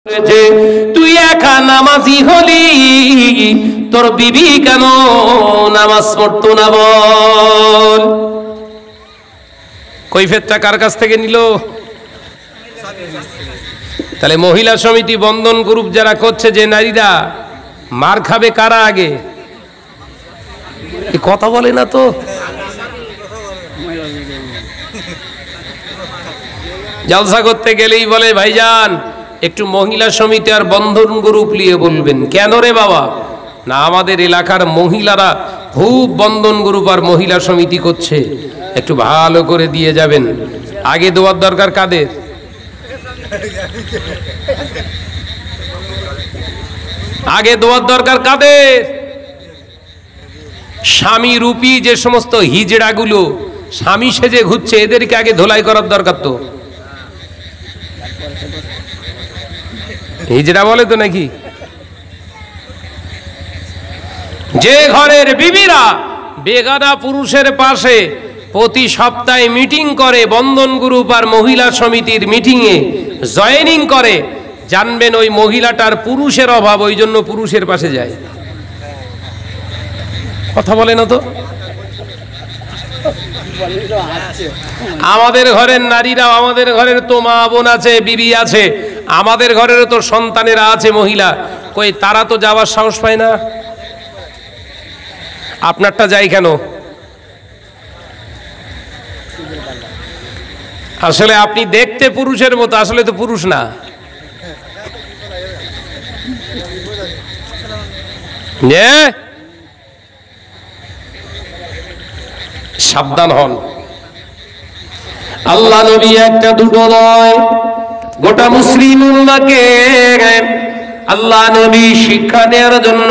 যে তুই একা নামাজি হলি, তোর বিবি কেন নামাজ পড়তো না বল? কৈফিয়তটা কার কাছ থেকে নিল? তাহলে মহিলা সমিতি বন্ধন গ্রুপ যারা করছে, যে নারীরা মার খাবে, কারা আগে? কথা বলে না তো। জলসা করতে গেলেই বলে ভাইজান একটু মহিলা সমিতি আর বন্ধন গ্রুপ নিয়ে বলবেন। কেন রে বাবা? না, আমাদের এলাকার মহিলারা খুব বন্ধন গ্রুপ আর মহিলা সমিতি করছে, একটু ভালো করে দিয়ে যাবেন। আগে দেওয়ার দরকার কাদের? আগে দেওয়ার দরকার কাদের? স্বামী রূপী যে সমস্ত হিজড়াগুলো স্বামী সেজে ঘুরছে, এদেরকে আগে ধোলাই করার দরকার। তো হিজড়া বলে তো নাকি? যে ঘরের বিবিরা বেগানা পুরুষের পাশে প্রতি সপ্তাহে মিটিং করে, বন্ধন গ্রুপ আর মহিলা সমিতির মিটিংয়ে জয়েনিং করে, জানবেন ওই মহিলাটার পুরুষের অভাব, ওই জন্য পুরুষের পাশে যায়। কথা বলে না তো। আমাদের ঘরের নারীরাও, আমাদের ঘরের তো মা বোন আছে, বিবি আছে, আমাদের ঘরেরও তো সন্তানেরা আছে মহিলা, কই তারা তো যাওয়ার সাহস পায় না। আপনারটা যাই কেন? আসলে আপনি দেখতে পুরুষের মতো, আসলে তো পুরুষ না। সাবধান হন। আল্লাহ নবী একটা দুটো নয়, গোটা মুসলিম উম্মাহকে আল্লাহ নবী শিক্ষা দেওয়ার জন্য,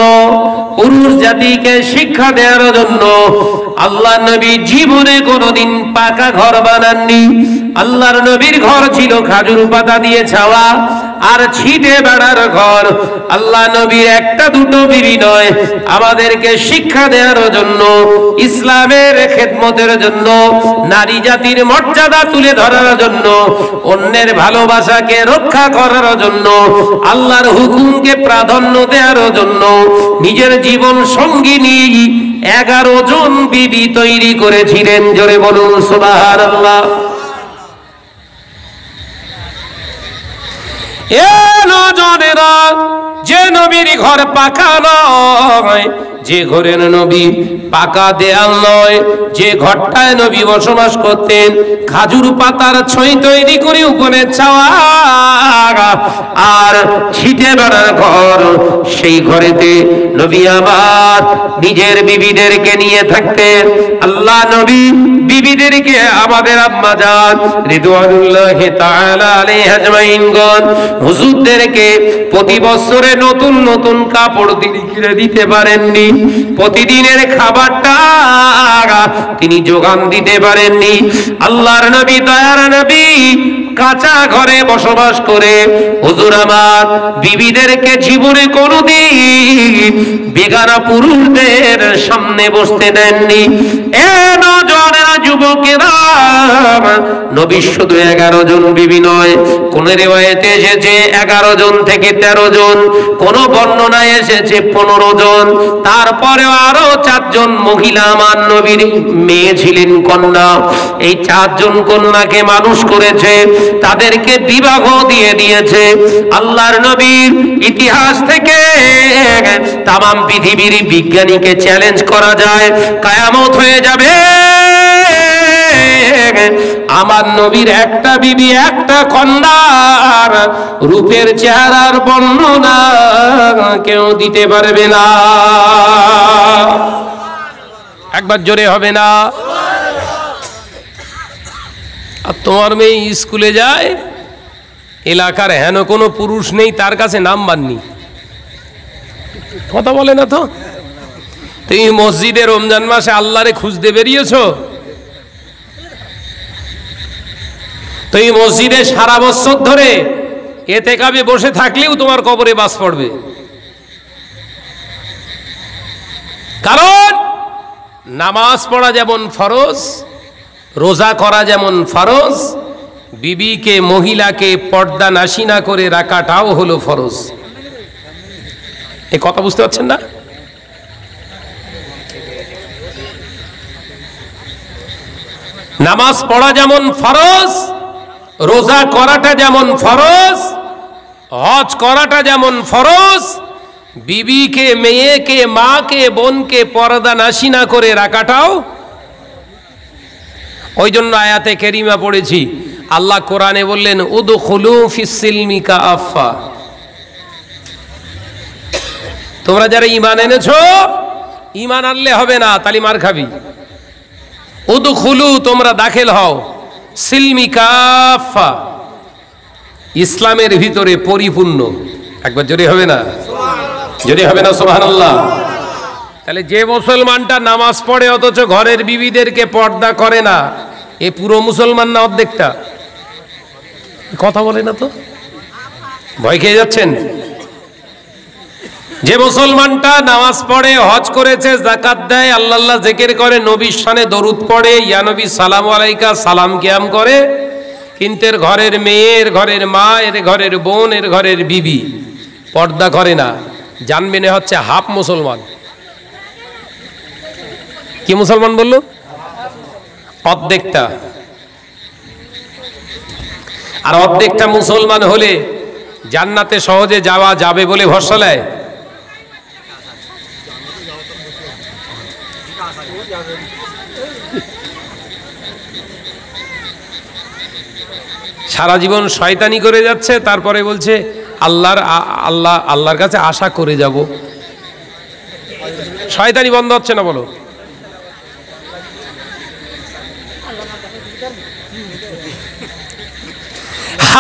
পুরুষ জাতিকে শিক্ষা দেওয়ার জন্য আল্লাহ নবী জীবনে কোনোদিন পাকা ঘর বানাননি। আল্লাহর নবীর ঘর ছিল খাজুর পাতা দিয়ে ছাওয়া আর ছিটে বেড়ার ঘর। আল্লাহ নবীর একটা দুটো বিবি নয়, আমাদেরকে শিক্ষা দেওয়ার জন্য, ইসলামের খেদমতের জন্য, নারী জাতির মর্যাদা তুলে ধরার জন্য, অন্যের ভালোবাসাকে রক্ষা করার জন্য, আল্লাহর হুকুমকে প্রাধান্য দেওয়ার জন্য নিজের জীবন সঙ্গিনী 11 জন বিবি তৈরি করেছিলেন। জোরে বলুন সুবহানাল্লাহ। যে নবীর ঘর পাকা নয়, যে ঘরের নবী পাকা দেয়াল নয়, যে ঘরটায় নবী বসবাস করতেন খাজুর পাতার ছই তৈরি করে উপরে ছাওয়া আর ছিটে বেড়ার ঘর, সেই ঘরেতে নবী আবার নিজের বিবিদেরকে নিয়ে থাকতেন। আল্লাহ নবী বিবিদেরকে, আমাদের আম্মা জান রিদওয়ানুল্লাহি তাআলা আলাইহা আজমাইনগণ, হুজুরদেরকে প্রতি বছরে নতুন নতুন কাপড় তিনি কিনে দিতে পারেননি, প্রতিদিনের খাবারটা তিনি যোগান দিতে পারেননি। আল্লাহর নবী, দয়ার নবী কাঁচা ঘরে বসবাস করে হুজুর আমার বিবিদেরকে জীবনে কোনোদিন বেগানা পুরুষদের সামনে বসতে দেননি। এ নওজওয়ানেরা, যুবকেরা, নবী শুধু 11 জন বিবি নয়, কোন রিওয়ায়েতে এসেছে 11 জন থেকে 13 জন, কোন বর্ণনায় এসেছে 15 জন, তারপরেও আরো 4 জন মহিলা আমার নবীর মেয়ে ছিলেন, কন্যা। এই 4 জন কন্যাকে মানুষ করেছে, তাদেরকে বিবাহ দিয়ে দিয়েছে। আল্লাহর নবীর ইতিহাস থেকে তামাম পৃথিবীর বিজ্ঞানীকে চ্যালেঞ্জ করা যায়, কিয়ামত হয়ে যাবে, আমার নবীর একটা বিবি, একটা কন্যার রূপের চেহারার বর্ণনা কেউ দিতে পারবে না। একবার জোরে হবে না? আর তোমার মেয়ে স্কুলে যায়, এলাকার হেন কোনো পুরুষ নেই তার কাছে নাম্বার নেই। কথা বলে না তো। তুমি মসজিদে রমজান মাসে আল্লাহরে খুঁজতে বেরিয়েছো, তুমি মসজিদে সারা বছর ধরে এতেকাবে বসে থাকলেও তোমার কবরে বাস পড়বে। কারণ নামাজ পড়া যেমন ফরজ, রোজা করা যেমন ফরজ, বিবিকে মহিলাকে পর্দা নাশি না করে রাখাটাও হলো ফরজ। এই কথা বুঝতে পারছেন না? নামাজ পড়া যেমন ফরজ, রোজা করাটা যেমন ফরজ, হজ করাটা যেমন ফরজ, বিবিকে, মেয়েকে, মাকে, বোনকে পর্দা নাশি না করে রাখাটাও। ওই জন্য আয়াতে কারিমা পড়েছি, আল্লাহ কোরআনে বললেন উদখুলু ফিস সিলমি কাফা। তোমরা যারা ঈমান এনেছো, ঈমান আনলে হবে না, তালি মার খাবি। উদখুলু, তোমরা দাখিল হও, সিলমি কাফা, ইসলামের ভিতরে পরিপূর্ণ। একবার জোরে হবে না? জোরে হবে না? সুবহানাল্লাহ। তাহলে যে মুসলমানটা নামাজ পড়ে অথচ ঘরের বিবিদেরকে পর্দা করে না, এ পুরো মুসলমান না অর্ধেকটা? কথা বলে না তো, ভয় খেয়ে যাচ্ছেন? যে মুসলমানটা নামাজ পড়ে, হজ করেছে, যাকাত দেয়, আল্লাহ আল্লাহ জিকির করে, নবীর শানে দরুদ পড়ে, ইয়া নবী সালাম আলাইকা সালাম কিয়াম করে, কিন্তু এর ঘরের মেয়ে, এর ঘরের মা, এর ঘরের বোন, এর ঘরের বিবি পর্দা করে না, জানবেন এ হচ্ছে হাফ মুসলমান। কি মুসলমান বললো? অর্ধেকটা। আর অর্ধেকটা মুসলমান হলে জান্নাতে সহজে যাওয়া যাবে বলে ভরসা নেয়? সারা জীবন শয়তানি করে যাচ্ছে, তারপরে বলছে আল্লাহর কাছে আশা করে যাব। শয়তানি বন্ধ হচ্ছে না বলো?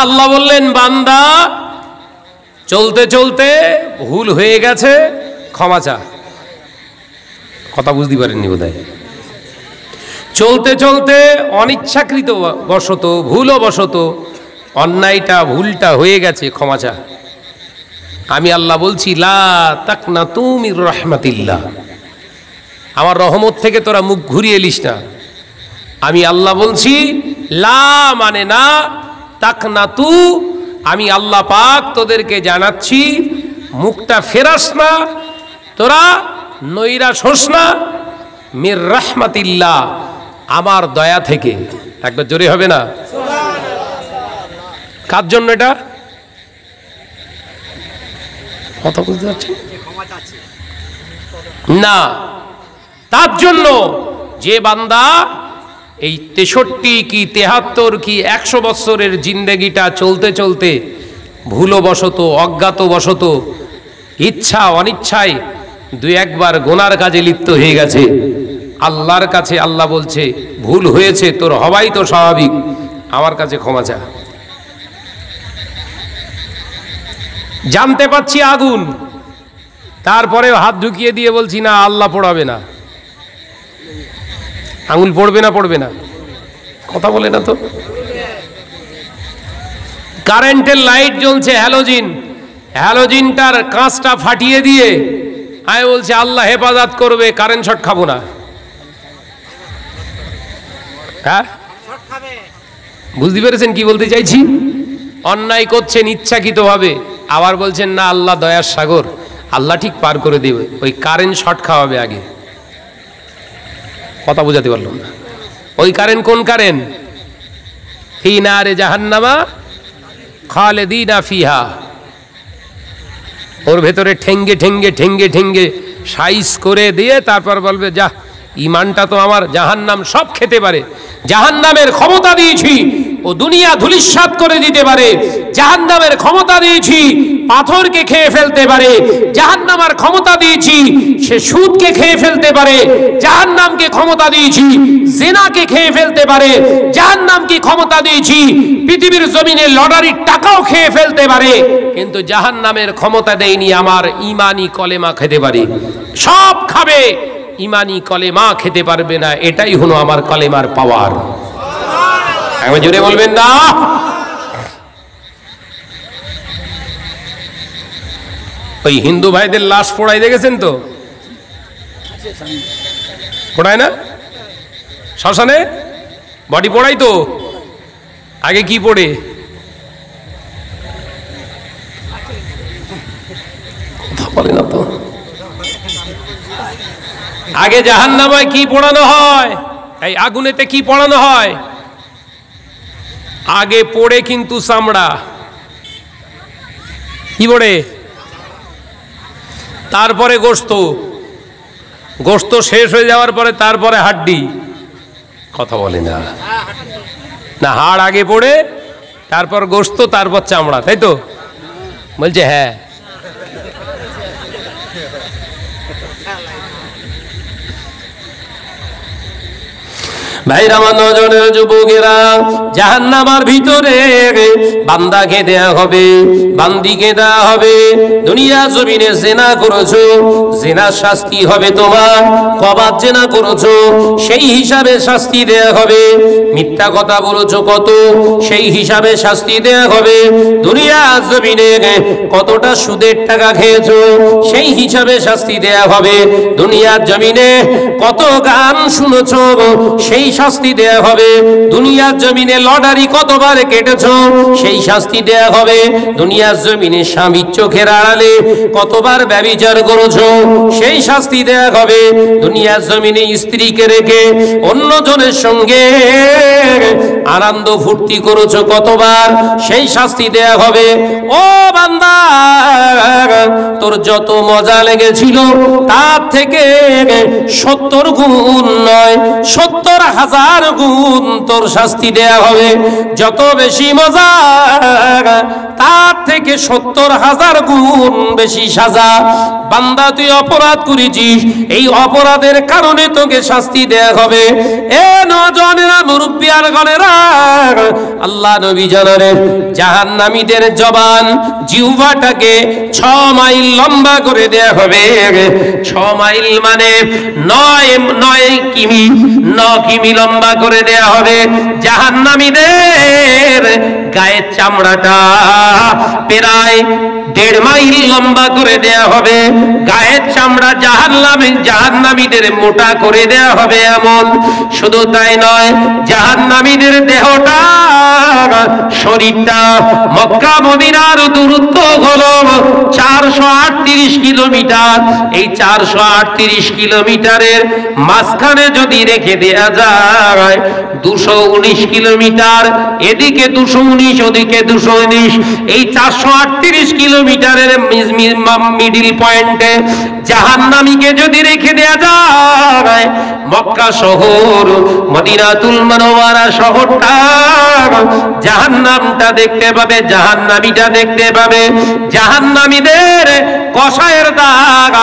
আল্লাহ বললেন, বান্দা চলতে চলতে ভুল হয়ে গেছে, ক্ষমা চা। কথা বুঝতে পারেননি বোধহয়। চলতে চলতে অনিচ্ছাকৃত বশত, ভুলবশত অন্যায়টা, ভুলটা হয়ে গেছে, ক্ষমা চা। আমি আল্লাহ বলছি, লা তাকনাতু মির রাহমাতিল্লাহ, আমার রহমত থেকে তোরা মুখ ঘুরিয়ে এলিস না। আমি আল্লাহ বলছি, লা মানে না, তাকনাতু, আমি আল্লাহ পাক তোদেরকে জানাচ্ছি, মুখটা ফেরাস না, তোরা নৈরাশ হোস না, মির রাহমাতিল্লাহ, আমার দয়া থেকে। একবার জোরে হবে না? কার জন্য এটা? কথা বুঝতে পারছেন না? তার জন্য যে বান্দা এই 63 কি 73 কি 100 বছরের জিন্দেগিটা চলতে চলতে ভুলবশত, অজ্ঞাতবশত, ইচ্ছা অনিচ্ছায় দুই একবার গুনার কাজে লিপ্ত হয়ে গেছে, আল্লাহর কাছে আল্লাহ বলছে, ভুল হয়েছে, তোর হওয়াই তো স্বাভাবিক, আমার কাছে ক্ষমা চা। জানতে পাচ্ছি আগুন, তারপরেও হাত ঢুকিয়ে দিয়ে বলছি না, আল্লাহ পড়াবে না। আঙুল পড়বে না? পড়বে না? কথা বলে না তো। কারেন্টের লাইট জ্বলছে, হ্যালোজিন, হ্যালোজিনটার কাঁচটা ফাটিয়ে দিয়ে আমি বলছি আল্লাহ হেফাজত করবে, কারেন্ট শর্ট খাবো না। হ্যাঁ, বুঝতে পেরেছেন কি বলতে চাইছি? অন্যায় করছেন ইচ্ছাকৃতভাবে, আবার বলছেন না আল্লাহ দয়ার সাগর, আল্লাহ ঠিক পার করে দেবে, ওই কারেন্ট শর্ট খাওয়াবে আগে। কথা বোঝাতে পারলাম না? ওই কারেন্ট কোন কারেন্ট? ফি নারে জাহান্নামা খালিদিনা ফিহা, ওর ভেতরে ঠেঙ্গে ঠেঙ্গে ঠেঙ্গে ঠেঙ্গে সাইজ করে দিয়ে তারপর বলবে, যা ইমানটা তো আমার, জাহান্নাম সব খেতে পারে, জাহান্নামের ক্ষমতা দিয়েছি ও দুনিয়া ধূলিসাৎ করে দিতে পারে, জাহান্নামের ক্ষমতা দিয়েছি পাথরকে খেয়ে ফেলতে পারে, জাহান্নামের ক্ষমতা দিয়েছি সে সুদকে খেয়ে ফেলতে পারে, জাহান্নামকে ক্ষমতা দিয়েছি জিনাকে খেয়ে ফেলতে পারে, জাহান্নামকে ক্ষমতা দিয়েছি পৃথিবীর জমিনে লটারির টাকাও খেয়ে ফেলতে পারে, কিন্তু জাহান্নামের ক্ষমতা দেয়নি আমার ঈমানি কলেমা খেতে পারে। সব খাবে, ঈমানি কলেমা খেতে পারবে না। এটাই হলো আমার কলেমার পাওয়ার। আমি জোরে বলবেন না? ওই হিন্দু ভাইদের লাশ পোড়াই দেখেছেন তো? পোড়ায় না শ্মশানে? বডি পোড়াই তো। আগে কি পড়ে? কথা বলে না তো। আগে জাহান্নামায় কি পোড়ানো হয়? এই আগুনেতে কি পোড়ানো হয়? আগে পড়ে কিন্তু চামড়া। কি পড়ে? তারপরে গোশত। গোশত শেষ হয়ে যাওয়ার পরে তারপরে হাড্ডি। কথা বলে না। না, হাড় আগে পড়ে, তারপর গোশত, তারপর চামড়া, তাই তো? বলছে হ্যাঁ। ভাইরা আমার, নজরের যুবকেরা, জাহান্নামের ভিতরে বান্দাকে দেয়া হবে, বান্দিকে দেয়া হবে। দুনিয়া জমিনে জিনা করেছো, জিনার শাস্তি হবে তোমার। কবার জিনা করেছো সেই হিসাবে শাস্তি দেয়া হবে। মিথ্যা কথা বলেছো কত, সেই হিসাবে শাস্তি দেয়া হবে। দুনিয়া জমিনে কতটা সুদের টাকা খেয়েছো সেই হিসাবে শাস্তি দেয়া হবে। দুনিয়ার জমিনে কত গান শুনেছো সেই শাস্তি দেয়া হবে। দুনিয়ার জমিনে লটারি কতবার কেটেছো সেই শাস্তি দেয়া হবে। দুনিয়ার জমিনে স্বামীর চোখের আড়ালে কতবার ব্যভিচার করেছো সেই শাস্তি দেয়া হবে। দুনিয়ার জমিনে স্ত্রীকে রেখে অন্যজনের সঙ্গে আনন্দ ফুর্তি করেছো কতবার সেই শাস্তি দেয়া হবে। ও বান্দা, তোর যত মজা লেগেছিল তার থেকে 70 গুণ নয়, 70,000 গুণ তোর শাস্তি দেয়া হবে। যত বেশি মজা তার থেকে 70,000 গুণ বেশি সাজা। বান্দা, তুই অপরাধ করেছিস, এই অপরাধের কারণে তোকে শাস্তি দেয়া হবে। এ নজনেরা, মুরব্বিয়ার গণেরা, আল্লাহ নবী জানালেন জাহান্নামীদের জবান, জিহ্বাটাকে 6 মাইল লম্বা করে দেয়া হবে। 6 মাইল মানে 9 কিমি, 9 কিমি লম্বা করে দেয়া হবে। জাহান্নামীদের গায়ের চামড়াটা প্রায় 1.5 মাইল লম্বা করে দেয়া হবে। গায়ের চামড়া জাহান্নামীদের মোটা করে দেয়া হবে। এমন শুধু তাই নয়, জাহান্নামীদের দেহটা, শরীরটা, মক্কা মদিনার দূরত্ব হলো 438 কিলোমিটার। এই 438 কিলোমিটারের মাঝখানে যদি রেখে দেয়া যায় 219 কিলোমিটার, এদিকে 219, ওদিকে 219, এই 438 কিলোমিটারের মিডিল পয়েন্টে জাহান্নামীকে যদি রেখে দেয়া যায়, মক্কা শহর, মদিনাতুল মুনাওয়ারা শহরটা জাহান্নামটা দেখতে পাবে, জাহান্নামীটা দেখতে পাবে। জাহান্নামীদের কষায়ের দাগ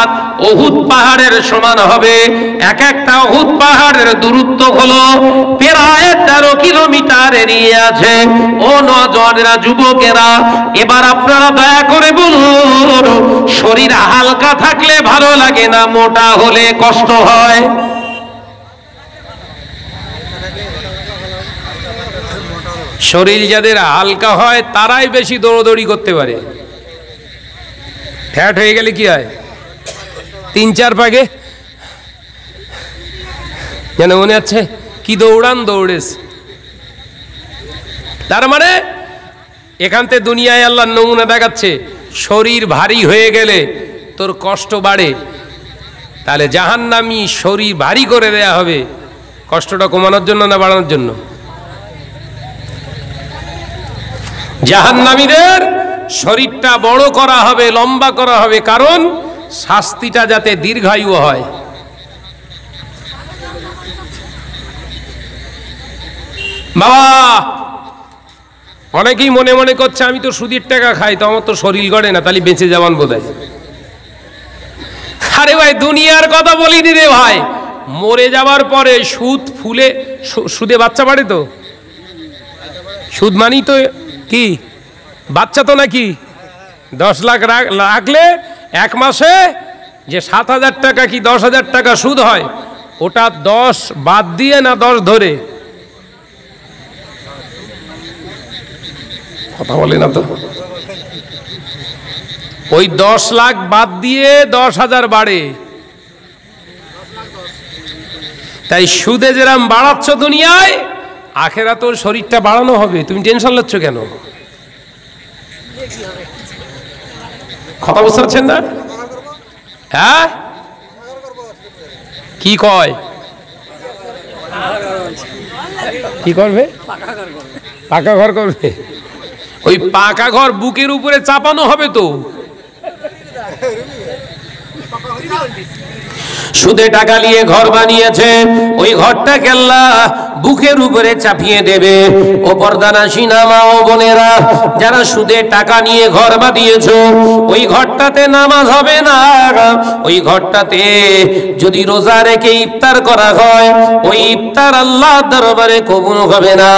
উহুদ পাহাড়ের সমান হবে। এক একটা উহুদ পাহাড়ের দূরত্ব হলো প্রায় 13 কিলোমিটার এরিয়ে আছে। ও নজনেরা, যুবকেরা, এবার আপনারা দয়া করে বলুন, শরীর হালকা থাকলে ভালো লাগে না মোটা হলে কষ্ট হয়? শরীর যাদের হালকা হয় তারাই বেশি দৌড়দৌড়ি করতে পারে। ফ্যাট হয়ে গেলে কি হয়? 3-4 পাকে যেন মনে হচ্ছে কি দৌড়ান দৌড়েস। তার মানে এখান থেকে দুনিয়ায় আল্লাহ নমুনা দেখাচ্ছে, শরীর ভারী হয়ে গেলে তোর কষ্ট বাড়ে। তাহলে জাহান্নামী শরীর ভারী করে দেয়া হবে, কষ্টটা কমানোর জন্য না বাড়ানোর জন্য? জাহান্নামীদের শরীরটা বড় করা হবে, লম্বা করা হবে, কারণ শাস্তিটা যাতে দীর্ঘায়ু হয়। বাবা, অনেকেই মনে মনে করছে আমি তো সুদের টাকা খাই, তো আমার তো শরীর গড়ে না, তাহলে বেঁচে যাবান বোধহয়। আরে ভাই, দুনিয়ার কথা বলিনি রে ভাই। মরে যাবার পরে সুদ ফুলে, সুদে বাচ্চা বাড়ে তো। সুদ মানি তো কি বাচ্চা তো নাকি? 10 লাখ রাখলে 1 মাসে যে 7,000 টাকা কি 10,000 টাকা সুদ হয়, ওটা 10 বাদ দিয়ে না 10 ধরে? কথা বলে না তো। ওই 10 লাখ বাদ দিয়ে 10,000 বাড়ে। তাই সুদে যেরকম বাড়াচ্ছ দুনিয়ায়, আখেরাতের শরীরটা বাড়ানো হবে, তুমি টেনশন লচ্ছ কেন? কথা বুঝতে পারছেন না? হ্যাঁ, কি কয়, কি করবে? পাকা ঘর করবে। ওই পাকা ঘর বুকের উপরে চাপানো হবে তো। সুদে টাকা নিয়ে ঘর বানিয়েছে, ওই ঘরটাকে আল্লাহ বুকের উপরে চাপিয়ে দেবে। ও পর্দানাসীনা মা ও বোনেরা, যারা সুদে টাকা নিয়ে ঘর বানিয়েছো, ওই ঘরটাতে নামাজ হবে না। ওই ঘরটাতে যদি রোজা রেখে ইফতার করা হয়, ওই ইফতার আল্লাহর দরবারে কবুল হবে না।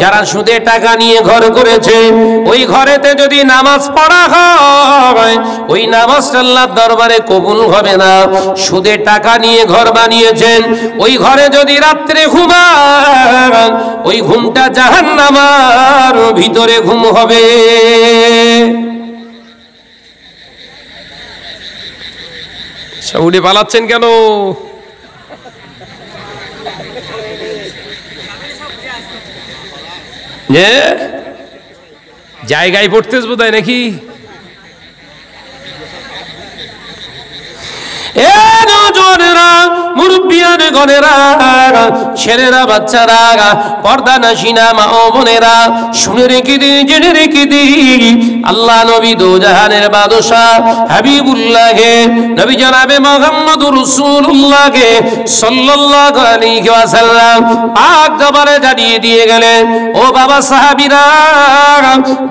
যারা সুদে টাকা নিয়ে ঘর করেছে, ওই ঘরেতে যদি নামাজ পড়া হয়, ওই নামাজটা আল্লাহর দরবারে কবুল হবে না। সুদে টাকা নিয়ে ঘর বানিয়েছেন, ওই ঘরে যদি রাত্রে ঘুমান, ওই ঘুমটা জাহান্নামের ভিতরে ঘুম হবে। উঠে পালাচ্ছেন কেন? জায়গায় পড়তেছ বোধহয় নাকি? মুরব্বিয়ান গণেরা, ছেলেরা, বাচ্চারা, পর্দা নাসিনা মা ও বোনেরা, শুনে রেখে দিন, জেনে রেখে দিন, আল্লাহ নবী দো জাহানের বাদশাহ হাবিবুল্লাহকে, নবী জনাবে মুহাম্মদুর রাসূলুল্লাহকে সাল্লাল্লাহু আলাইহি ওয়াসাল্লাম পাক দরবারে জানিয়ে দিয়ে গেলেন, ও বাবা সাহাবীরা,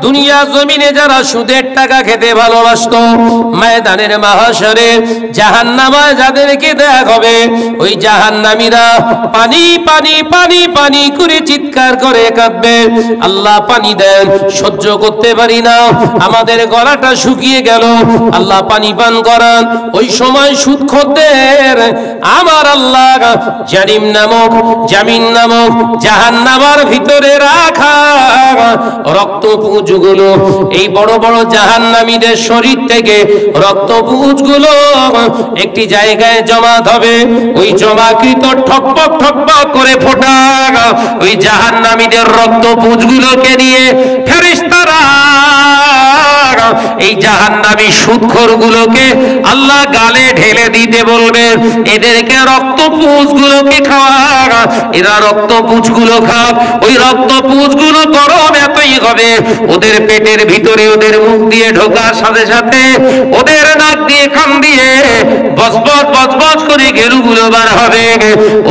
দুনিয়া জমিনে যারা সুদের টাকা খেতে ভালোবাসতো, ময়দানের মাহশরে জাহান্নামে যাদেরকে দেয়া হবে, ওই জাহান্নামীরা পানি পানি পানি পানি করে চিৎকার করে কাঁদবে, আল্লাহ পানি দেন, সহ্য করতে পারি না, আমাদের গলাটা শুকিয়ে গেল, আল্লাহ পানি পান করান। ওই সময় সুদখোরদের আমার আল্লাহ জামিন নামক জাহান্নামের ভিতরে রাখা রক্তপুঞ্জগুলো, এই বড় বড় জাহান্নামীদের শরীর থেকে রক্তপুঞ্জগুলো একটি জায়গায় জমা হবে। ওই জমাকৃত ঠকপক ঠকপক করে ফোটা ওই জাহান্নামীদের রক্তপুঞ্জগুলোকে নিয়ে ফেরেশতারা এই জাহান্নামী সুদখোরগুলোকে আল্লাহ গালে ঢেলে দিতে বলবে, এদেরকে রক্তপুঞ্জগুলোকে খাওয়া, এরা রক্তপুঞ্জগুলো খাক। ওই রক্তপুঞ্জগুলো গরম এতই হবে, ওদের পেটের ভিতরে, ওদের মুখ দিয়ে ঢোকার সাথে সাথে ওদের নাক দিয়ে, কান দিয়ে বজবজ বজবজ করে গেরুগুলো বার হবে,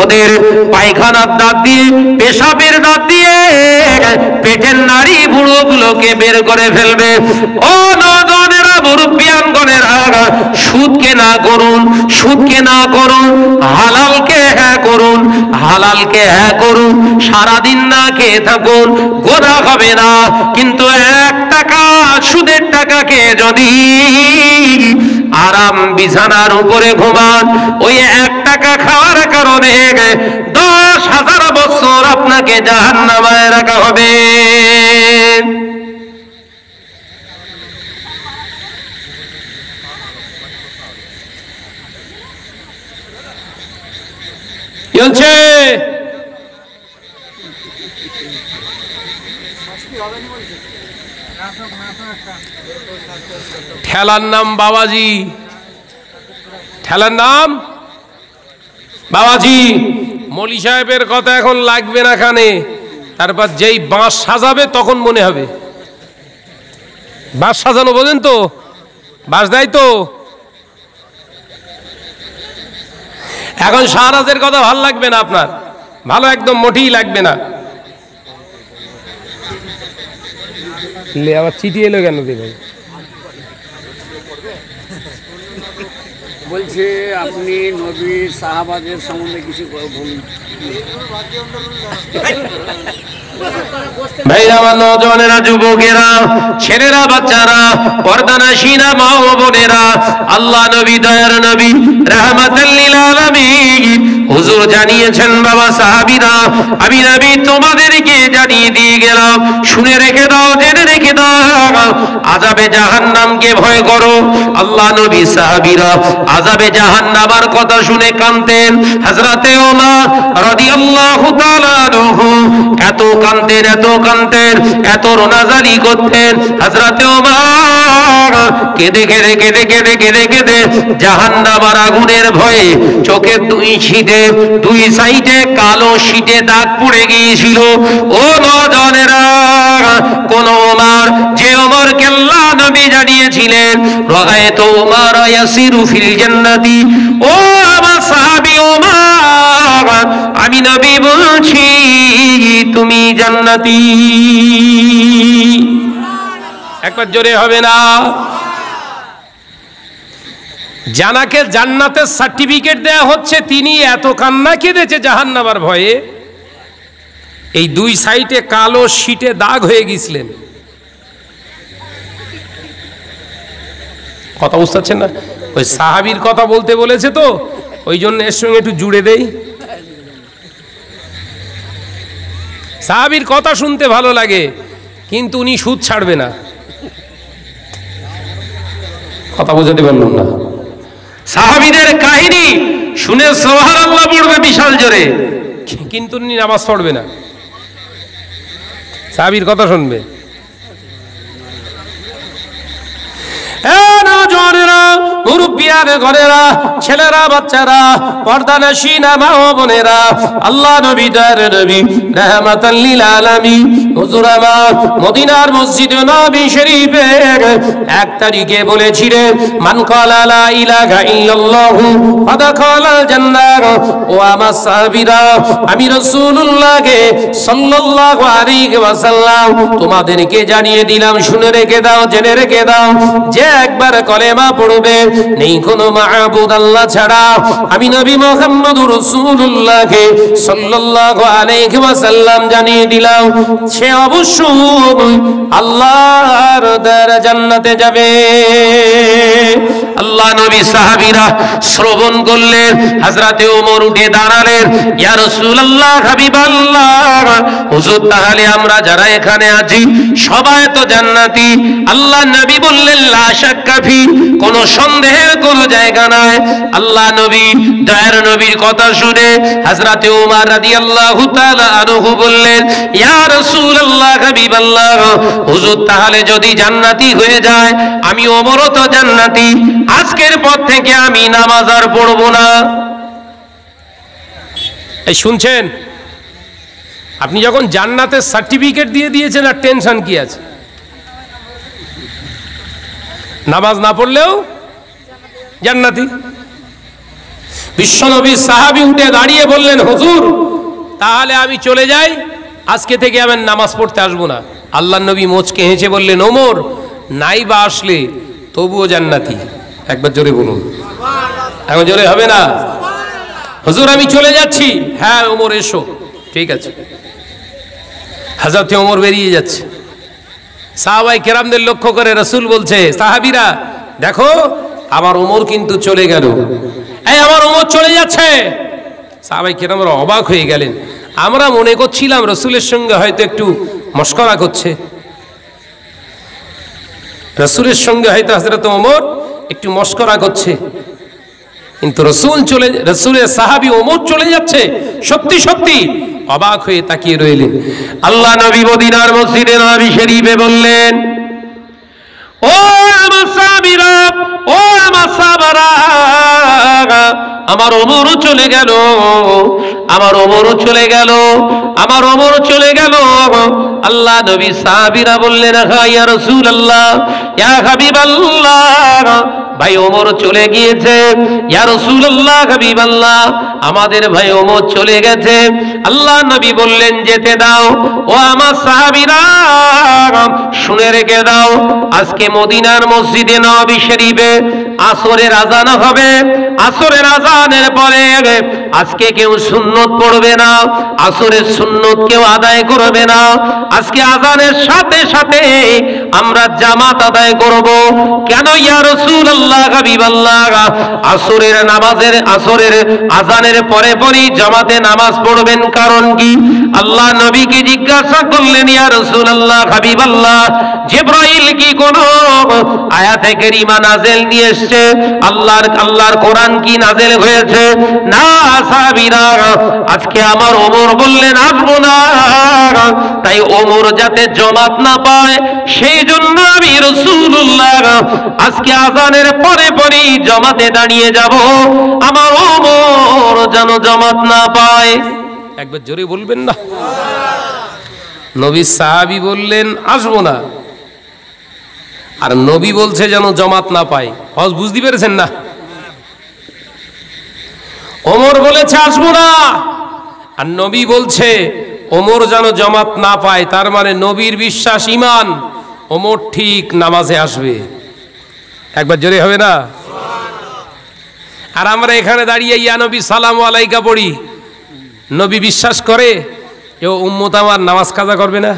ওদের পায়খানার দাঁত দিয়ে, পেশাবের দাঁত দিয়ে পেটের নাড়ি বুড়োগুলোকে বের করে ফেলবে। ও নওজওয়ানেরা, মুরব্বিয়ানগণেরা, সুদকে না করুন, সুদকে না করুন, হালালকে হ্যাঁ করুন, হালালকে হ্যাঁ করুন, সারাদিন না খেয়ে থাকুন, গোনা হবে না। কিন্তু 1 টাকা সুদের টাকাকে যদি আরাম বিছানার উপরে ঘুমান, ওই 1 টাকা খাওয়ার কারণে 10,000 বছর আপনাকে জাহান্নামে রাখা হবে। চলছে ঠেলার নাম বাবাজি, ঠেলার নাম বাবাজি। মলি সাহেবের কথা এখন লাগবে না কানে, তারপর যেই বাঁশ সাজাবে তখন মনে হবে। বাঁশ সাজানো বোঝেন তো? বাঁশ দেয় তো। এখন শাহরাজের কথা ভালো লাগবে না আপনার, ভালো একদম মোটেই লাগবে না। আবার চিঠি এলো কেন দিবে? বলছে আপনি নবী সাহাবাদের সম্বন্ধে কিছু বলুন। ভাইরা, আমার নওজওয়ানেরা, যুবকেরা, ছেলেরা, বাচ্চারা, পর্দানাসীনা মা ও বোনেরা, আল্লাহ নবী, দয়ার নবী, রাহমাতাল লিল আলামিন হুজুর জানিয়েছেন বাবা সাহাবীরা, আমি নবী তোমাদেরকে জানিয়ে দিয়ে গেলাম, শুনে রেখে দাও, জেনে রেখে দাও, আযাবে জাহান্নামকে ভয় করো। আল্লাহ নবী সাহাবীরা আযাবে জাহান্নামের কথা শুনে কাঁদতেন। হযরতে ওমর রাদিয়াল্লাহু তাআলা আনহু এত কাঁদতেন, এত কাঁদতেন, এত রোনাজারি করতেন। হযরতে ওমর কেঁদে কেঁদে কেঁদে কেঁদে কেঁদে কেঁদে জাহান্নামের আগুনের ভয়ে চোখের দুই সাইডে কালো শীটে দাগ পড়ে গিয়েছিল। ও নওজওয়ানেরা, কোন ওমর, যে ওমরকে আল্লাহ নবী জানিয়েছিলেন রাআইতু ওমর ইয়াসিরু ফিল জান্নাতি, ও আমার সাহাবী ওমর, আমি নবী বলছি তুমি জান্নাতি। একবার জোরে হবে না? জানাকে জান্নাতের সার্টিফিকেট দেয়া হচ্ছে, তিনি এত কান্না কেঁদেছে জাহান্নামের ভয়ে, এই দুই সাইডে কালো শীটে দাগ হয়ে গিয়েছিলেন। কথা বুঝতে পারছেন না? ওই সাহাবীর কথা বলতে বলেছে তো, ওই জন্য এর সঙ্গে একটু জুড়ে দেই। সাহাবীর কথা শুনতে ভালো লাগে, কিন্তু উনি সুদ ছাড়বে না। কথা বোঝাতে পারলাম না? সাহাবীদের কাহিনী শুনে সুবহানাল্লাহ পড়বে বিশাল জোরে, কিন্তু উনি নামাজ পড়বে না, সাহাবীর কথা শুনবে। মুরব্বিয়ারে ঘরেরা, ছেলেরা, বাচ্চারা, পর্দানশীন মা ও বোনেরা, আল্লাহ নবী দয়ার নবী রাহমাতাল লিল আলামিন হুজুর আমার মদিনার মসজিদে নবী শরীফের 1 তারিখে বলেছিলেন, মান ক্বালা লা ইলাহা ইল্লাল্লাহু ফাদাখালাল জান্নাহ। ও আমার সাহাবীরা, আমি রাসূলুল্লাহকে সাল্লাল্লাহু আলাইহি ওয়াসাল্লাম তোমাদেরকে জানিয়ে দিলাম, শুনে রেখে দাও, জেনে রেখে দাও, যে একবার কলেমা পড়বে নেই কোনো মাবুদ আল্লাহ ছাড়া, আমি নবী মুহাম্মদুর রাসূলুল্লাহকে সাল্লাল্লাহু আলাইহি ওয়াসাল্লাম জানিয়ে দিলাম, সে অবশ্যই আল্লাহর দয়ার জান্নাতে যাবে। আল্লাহ নবী সাহাবীরা শ্রবণ করলেন। হযরতে ওমর উঠে দাঁড়ালেন, ইয়া রাসূলুল্লাহ, হাবিবাল্লাহ, হুজুর তাহলে আমরা যারা এখানে আছি সবাই তো জান্নাতি। আল্লাহ নবী বললেন, লা শাক্কা ফি, কোনো সন্দেহের কোনো জায়গা নাই। আল্লাহ নবী দয়ার নবীর কথা শুনে হযরতে ওমর রাদিয়াল্লাহু তাআলা আনহু বললেন, ইয়া রাসূলুল্লাহ, হাবিবাল্লাহ, হুজুর তাহলে যদি জান্নাতি হয়ে যায়, আমি ওমরও তো জান্নাতি, আজকের পর থেকে আমি নামাজ আর পড়ব না। এই শুনছেন? আপনি যখন জান্নাতের সার্টিফিকেট দিয়ে দিয়েছেন, আর টেনশন কি আছে? নামাজ না পড়লেও জান্নাতি। বিশ্বনবী সাহাবী উঠে দাঁড়িয়ে বললেন, হুজুর তাহলে আমি চলে যাই, আজকে থেকে আমি নামাজ পড়তে আসবো না। আল্লাহ নবী মোচকে হেসে বললেন, ওমর নাই বা আসলে তবুও জান্নাতি। একবার জোরে বলুন, এখন জোরে হবে না? হুজুর আমি চলে যাচ্ছি। হ্যাঁ ওমর এসো, ঠিক আছে। হযরত ওমর বেরিয়ে যাচ্ছে। সাহাবাই কেরামদের লক্ষ্য করে রাসূল বলছে, সাহাবীরা দেখো আমার ওমর কিন্তু চলে গেল, এই আমার ওমর চলে যাচ্ছে। সাহাবাই কেরামরা অবাক হয়ে গেলেন। আমরা মনে করছিলাম রাসূলের সঙ্গে হয়তো একটু মশকরা করছে, রাসূলের সঙ্গে হয়তো হযরত ওমর একটু মশকরা করছে, কিন্তু রাসূলের সাহাবী ওমর চলে যাচ্ছে, সত্যি সত্যি অবাক হয়ে তাকিয়ে রইলেন। আল্লাহ নবী মদিনার মসজিদে নববী শরীফে বললেন, ও আমার সাহাবীরা, ও আমার সাহাবারা, আমার ওমরও চলে গেল, আমার ওমরও চলে গেল, আমার ওমরও চলে গেল। আল্লাহ নবী সাহাবীরা বললেন, ইয়া রাসূলুল্লাহ, ইয়া হাবিবাল্লাহ, ভাই ওমর চলে গিয়েছে। ইয়া রাসূলুল্লাহ, হাবিবাল্লাহ, আমাদের ভাই ওমর চলে গেছে। আল্লাহ নবী বললেন, যেতে দাও। ও আমার সাহাবীরা, শুনে রেখে দাও, আজকে মদিনার মসজিদে নববী শরীফে আসরের আজান হবে, আসরের আজানের পরে আজকে কেউ সুন্নত পড়বে না, আসরের সুন্নত কেউ আদায় করবে না। আজকে আজানের সাথে সাথে আমরা জামাত আদায় করব। কেন ইয়া রাসূলুল্লাহ, হাবিবাল্লাহ? আসরের নামাজের, আসরের আজানের পরে পরই জামাতে নামাজ পড়বেন, কারণ কি? আল্লাহ নবীকে জিজ্ঞাসা করলেন, ইয়া রাসূলুল্লাহ, হাবিবাল্লাহ, জিবরাইল কি কোন আয়াতে কারিমা নাযিল নিয়ে এসেছে? আল্লাহর কোরআন কি নাযিল হয়েছে? না সাহাবীরা, আজকে আমার ওমর বললেন আসবো না, তাই ওমর যাতে জামাত না পায় সেই জন্য আমি রাসূলুল্লাহ আজকে আযানের পরে পরেই জামাতে দাঁড়িয়ে যাব, আমার ওমর যেন জামাত না পায়। একবার জোরে বলবেন না। নবী সাহাবী বললেন আসবো না, আর নবী বলছে যেন জামাত না পায়। হজ বুঝতে পেরেছেন না? ওমর বলেছে আসবো না, আর নবী বলছে ওমর যেন জামাত না পায়। তার মানে নবীর বিশ্বাস, ঈমান, ওমর ঠিক নামাজে আসবে। একবার জোরে হবে না? আর আমরা এখানে দাঁড়িয়ে ইয়া নবী সালামু আলাইকা পড়ি। নবী বিশ্বাস করে যে উম্মত আমার নামাজ কাজা করবে না?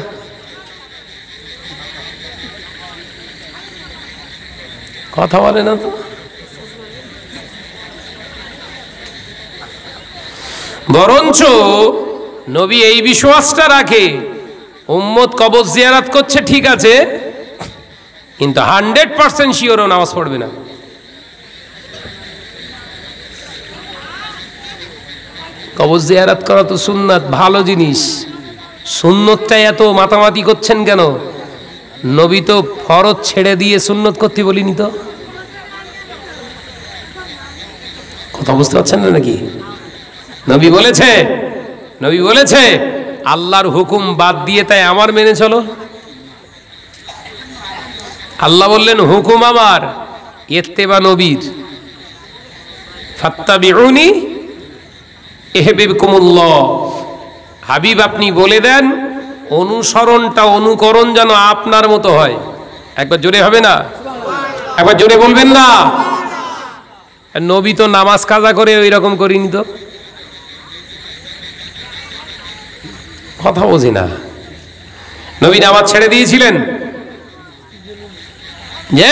কথা বলে না তো। বরঞ্চ নবী এই বিশ্বাসটা রাখে, উম্মত কবর জিয়ারত করছে ঠিক আছে, কিন্তু 100% শিওরও নামাজ পড়বে না। কবর জিয়ারত করা তো সুন্নাত, ভালো জিনিস। সুন্নতটা এত মাতামাতি করছেন কেন? নবী তো ফরজ ছেড়ে দিয়ে সুন্নত করতে বলিনি তো। কথা বুঝতে পারছেন না নাকি? নবী বলেছে আল্লাহর হুকুম বাদ দিয়ে তাই আমার মেনে চলো। আল্লাহ বললেন হুকুম আমার, ইত্তেবা নবীর, ফাত্তাবিউনি ইহবিবকুমুল্লাহ। হাবিব আপনি বলে দেন অনুসরণটা, অনুকরণ যেন আপনার মতো হয়। একবার জোরে হবে না? একবার জোরে বলবেন না? নবী তো নামাজ কাজা করে ওই রকম করিনি তো। কথা বোঝে না। নবী নামাজ ছেড়ে দিয়েছিলেন যে?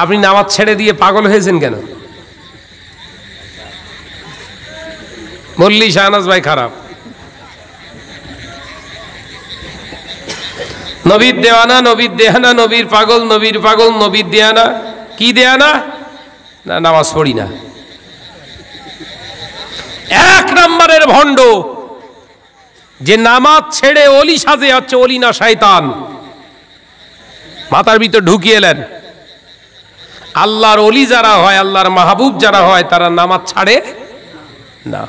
আপনি নামাজ ছেড়ে দিয়ে পাগল হয়েছেন কেন? বললি শাহনাজ ভাই খারাপ। নবীর দেওয়ানা, নবীর দেহানা, নবীর পাগল, নবীর পাগল, নবীর দেয়ানা। কি দেয়ানা? না নামাজ পড়ি না। এক নম্বরের ভণ্ড যে নামাজ ছেড়ে অলি সাজে হচ্ছে, অলি না শয়তান। মাথার ভিতর ঢুকিয়ে এলেন। আল্লাহর অলি যারা হয়, আল্লাহর মাহবুব যারা হয়, তারা নামাজ ছাড়ে না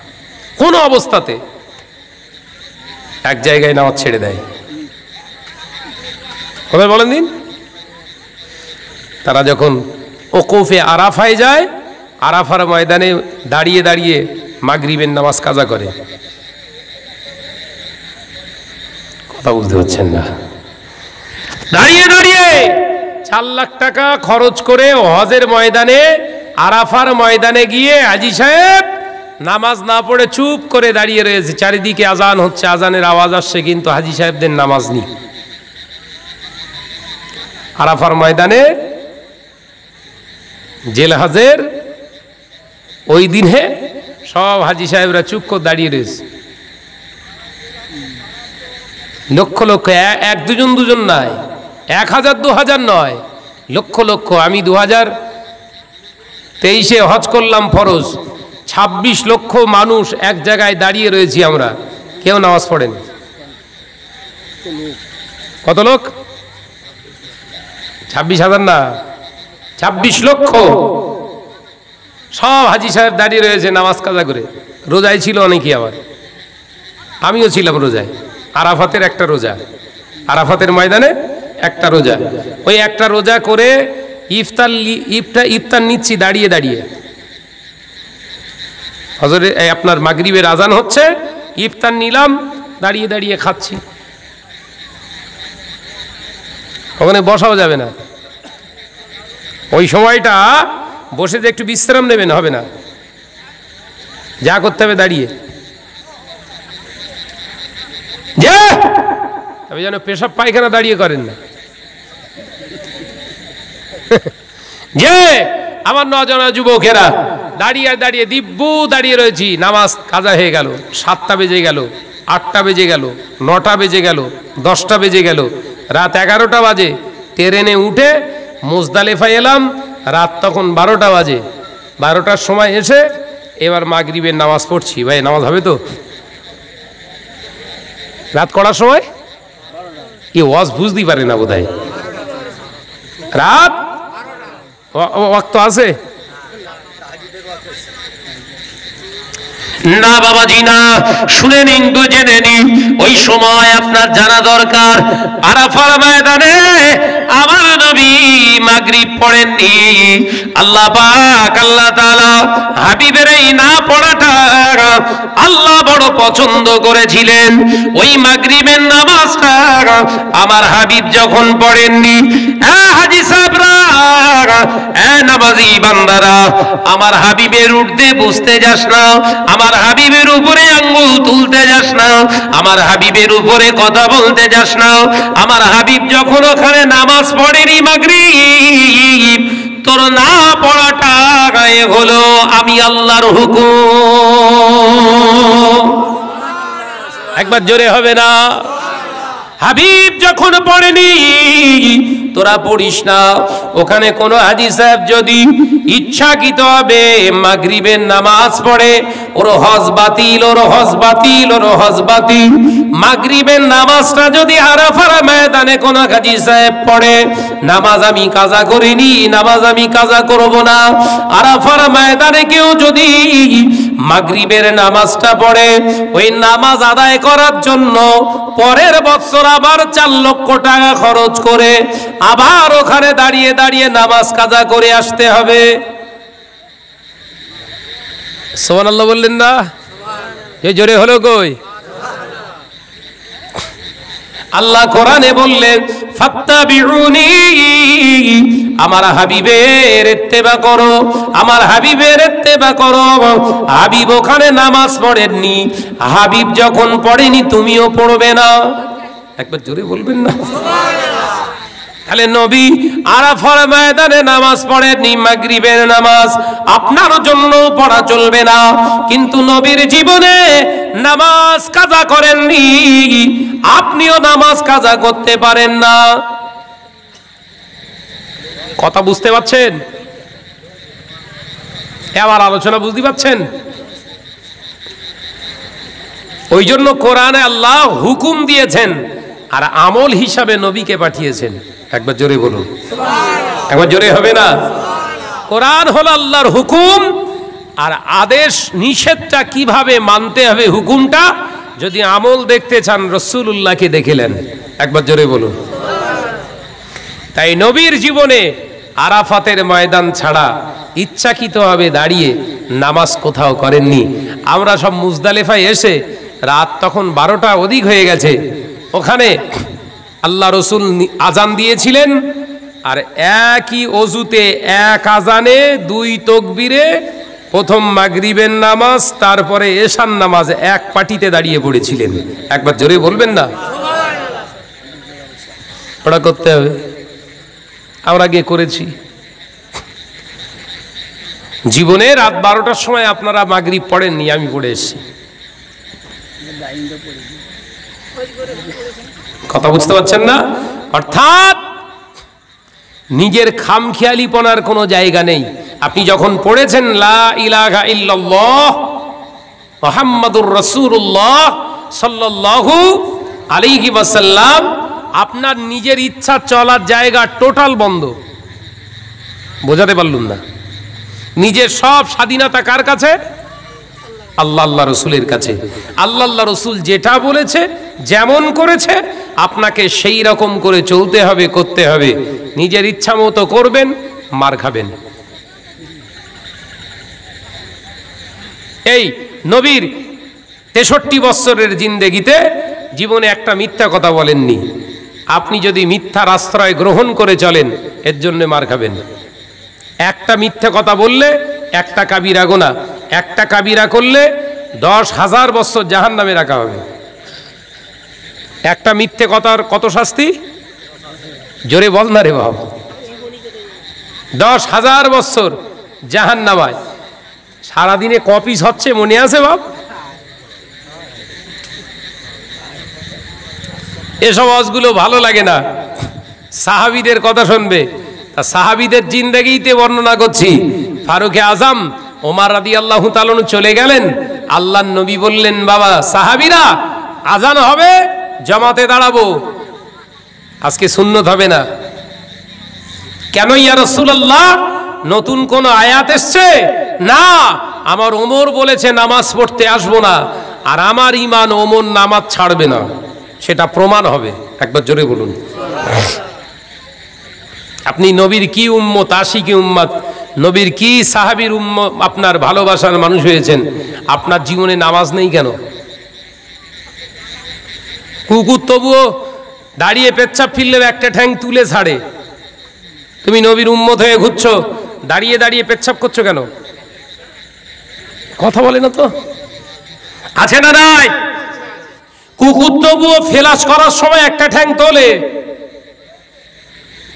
কোন অবস্থাতে। এক জায়গায় নামাজ ছেড়ে দেয়। কোথায় বলেন দিন? তারা যখন ওকুফে আরাফায় যায়, আরাফার ময়দানে দাঁড়িয়ে দাঁড়িয়ে মাগরিবের নামাজ কাজা করে। কথা বুঝতে পারছেন না? দাঁড়িয়ে দাঁড়িয়ে 4 লাখ টাকা খরচ করে হজের ময়দানে, আরাফার ময়দানে গিয়ে হাজী সাহেব নামাজ না পড়ে চুপ করে দাঁড়িয়ে রয়েছে। চারিদিকে আজান হচ্ছে, আজানের আওয়াজ আসছে, কিন্তু হাজী সাহেবদের নামাজ নেই। আরাফার ময়দানে জেল হাজের ওই দিনে সব হাজী সাহেবরা চুপ করে দাঁড়িয়ে রয়েছে। লক্ষ লক্ষ, এক দুজন দুজন নয়, 1000 2000 নয়, লক্ষ লক্ষ। আমি 2023-এ হজ করলাম ফরজ, 26 লক্ষ মানুষ এক জায়গায় দাঁড়িয়ে রয়েছি আমরা, কেউ নামাজ পড়েনি। কত লোক? 26,000 না, 26 লক্ষ। সব হাজী সাহেব দাঁড়িয়ে রয়েছে নামাজ কাজা করে। রোজায় ছিল অনেকেই, আবার আমিও ছিলাম রোজায়। আরাফাতের একটা রোজা, আরাফাতের ময়দানে একটা রোজা। ওই একটা রোজা করে ইফতার নিচ্ছি দাঁড়িয়ে দাঁড়িয়ে। হজরে আপনার মাগরিবের আজান হচ্ছে, ইফতার নিলাম, দাঁড়িয়ে দাঁড়িয়ে খাচ্ছি। ওখানে বসাও যাবে না। ওই সময়টা বসে যে একটু বিশ্রাম নেবেন হবে না, যা করতে হবে দাঁড়িয়ে। যে তবে যেন পেশাব পায়খানা দাঁড়িয়ে করেন না। যে আমার নজনা যুবকেরা দাঁড়িয়ে দাঁড়িয়ে দিব্যু দাঁড়িয়ে রয়েছি, নামাজ কাজা হয়ে গেল, 7টা বেজে গেল, 8টা বেজে গেল, 9টা বেজে গেল, 10টা বেজে গেল, রাত 11টা বাজে, ট্রেনে উঠে মুজদালিফায় এলাম, রাত তখন 12টা বাজে। 12টার সময় এসে এবার মাগরিবের নামাজ পড়ছি। ভাই নামাজ হবে তো? রাত কটার সময়? কি ওয়াজ বুঝতেই পারে না বোধহয়। রাত ওয়াক্ত আছে না বাবাজি না, শুনে নিন তো জেনে নিন, ওই সময় আপনার জানা দরকার আরাফার ময়দানে আমার নবী মাগরিব পড়েননি। আল্লাহ পাক আল্লাহ তাআলা হাবিবের এই না পড়াটা আল্লাহ বড় পছন্দ করেছিলেন। ওই মাগরিবের নামাজটা আমার হাবিব যখন পড়েননি, হাজী সাহেবরা, নামাজি বান্দারা, আমার হাবিবের উঠতে বুঝতে যাস না, আমার হাবিবের উপরে আঙ্গুল তুলতে যাস না, আমার হাবিবের উপরে কথা বলতে যাস না। আমার হাবিব যখন ওখানে নামাজ পড়েনি মাগরিব, তোর না পড়াটা গায়ে হলো আমি আল্লাহর হুকুম। একবার জোরে হবে না? হাবিব যখন পড়েনি তোরা পড়িস না। ওখানে কোন হাজী সাহেব যদি ইচ্ছাকৃত হবে মাগরিবের নামাজ পড়ে, ওর হজ বাতিল, ওর হজ বাতিল, ওর হজ বাতিল। মাগরিবের নামাজটা যদি আরাফার ময়দানে কোন হাজী সাহেব পড়ে, নামাজ আমি কাজা করিনি, নামাজ আমি কাজা করব না। আরাফার ময়দানে কেউ যদি মাগরিবের নামাজটা পড়ে, ওই নামাজ আদায় করার জন্য পরের বছর আবার 4 লক্ষ টাকা খরচ করে আবার ওখানে দাঁড়িয়ে দাঁড়িয়ে নামাজ কাজা করে আসতে হবে। সুবহানাল্লাহ বললেন না? এই জোরে হলো কই? আল্লাহ কোরআনে বললেন ফাত্তাবিউনি, আমার হাবিবের ইত্তেবা করো, আমার হাবিবের ইত্তেবা করো। হাবিব ওখানে নামাজ পড়েননি, হাবিব যখন পড়েনি তুমিও পড়বে না। একবার জোরে বলবেন না? তাহলে নবী আরাফার ময়দানে নামাজ পড়েননি মাগরিবের নামাজ, আপনার জন্য পড়া চলবে না। কিন্তু নবীর জীবনে নামাজ কাজা করেননি, আপনিও নামাজ কাজা করতে পারেন না। কথা বুঝতে পারছেন? আমার আলোচনা বুঝতে পারছেন? ওই জন্য কোরআনে আল্লাহ হুকুম দিয়েছেন আর আমল হিসাবে নবীকে পাঠিয়েছেন। একবার জোরে বলুন, একবার জোরে হবে না? কোরআন হলো আল্লাহর হুকুম, আর আদেশ নিষেধটা কিভাবে মানতে হবে, হুকুমটা যদি আমল দেখতে চান রাসূলুল্লাহকে দেখেলেন। একবার জোরে বলুন। তাই নবীর জীবনে আরাফাতের ময়দান ছাড়া ইচ্ছাকৃতভাবে দাঁড়িয়ে নামাজ কোথাও করেননি। আমরা সব মুজদালিফায় এসে রাত তখন 12টা অধিক হয়ে গেছে, ওখানে আল্লাহ রসুল আজান দিয়েছিলেন, আর একই অজুতে এক আজানে 2 তাকবীরে প্রথম মাগরিবের নামাজ, তারপরে এশার নামাজ এক পাটিতে দাঁড়িয়ে পড়েছিলেন। একবার জোরে বলবেন না? ওটা করতে হবে, আমরা গিয়ে করেছি। জীবনে রাত 12টার সময় আপনারা মাগরিব পড়েননি, আমি পড়ে এসেছি। কথা বুঝতে পারছেন না? অর্থাৎ নিজের খামখেয়ালিপনার কোনো জায়গা নেই। আপনি যখন পড়েছেন লা ইলাহা ইল্লাল্লাহ মুহাম্মাদুর রাসূলুল্লাহ সাল্লাল্লাহু আলাইহি ওয়াসাল্লাম, আপনার নিজের ইচ্ছা চলার জায়গা টোটাল বন্ধ। বোঝাতে পারলুম না? নিজের সব স্বাধীনতা কার কাছে? আল্লাহ আল্লাহ রসুলের কাছে। আল্লাহ আল্লাহ রসুল যেটা বলেছে, যেমন করেছে, আপনাকে সেই রকম করে চলতে হবে, করতে হবে। নিজের ইচ্ছা মতো করবেন, মার খাবেন। এই নবীর 63 বছরের জিন্দেগিতে জীবনে একটা মিথ্যা কথা বলেননি। আপনি যদি মিথ্যার আশ্রয় গ্রহণ করে চলেন, এর জন্য মার খাবেন। একটা মিথ্যে কথা বললে একটা কাবিরা গুনাহ, একটা কাবিরা করলে 10,000 বছর জাহান্নামে রাখা হবে। একটা মিথ্যে কথার কত শাস্তি? জোরে বল না রে বাবা। 10,000 বছর জাহান্নামায়। সারাদিনে কপিস হচ্ছে মনে আছে বাপ? এসব ওয়াজগুলো ভালো লাগে না। সাহাবীদের কথা শুনবে। তা সাহাবীদের জিন্দেগিতে বর্ণনা করছি। ফারুকে আজম ওমর রাদিয়াল্লাহু তাআলা চলে গেলেন। আল্লাহর নবী বললেন, বাবা সাহাবীরা আজান হবে, জামাতে দাঁড়াবো, আজকে সুন্নত হবে না। কেন ইয়া রাসূলুল্লাহ? নতুন কোন আয়াত এসছে? না, আমার ওমর বলেছে নামাজ পড়তে আসবো না, আর আমার ঈমান ওমর নামাজ ছাড়বে না, সেটা প্রমাণ হবে। একবার জোরে বলুন। আপনি নবীর কি উম্মত, আশিকি উম্মত, নবীর কি সাহাবীর উম্মত, আপনার ভালোবাসার মানুষ হয়েছেন, আপনার জীবনে নামাজ নেই কেন? কুকুর তবুও দাঁড়িয়ে পেচ্ছাপ ফিরলে একটা ঠ্যাং তুলে ছাড়ে। তুমি নবীর উম্মত হয়ে ঘুরছো, দাঁড়িয়ে দাঁড়িয়ে পেচ্ছাপ করছো কেন? কথা বলে না তো? আছে না নাই? কুকুর তবুও ফেলাস করার সময় একটা ঠ্যাং তোলে,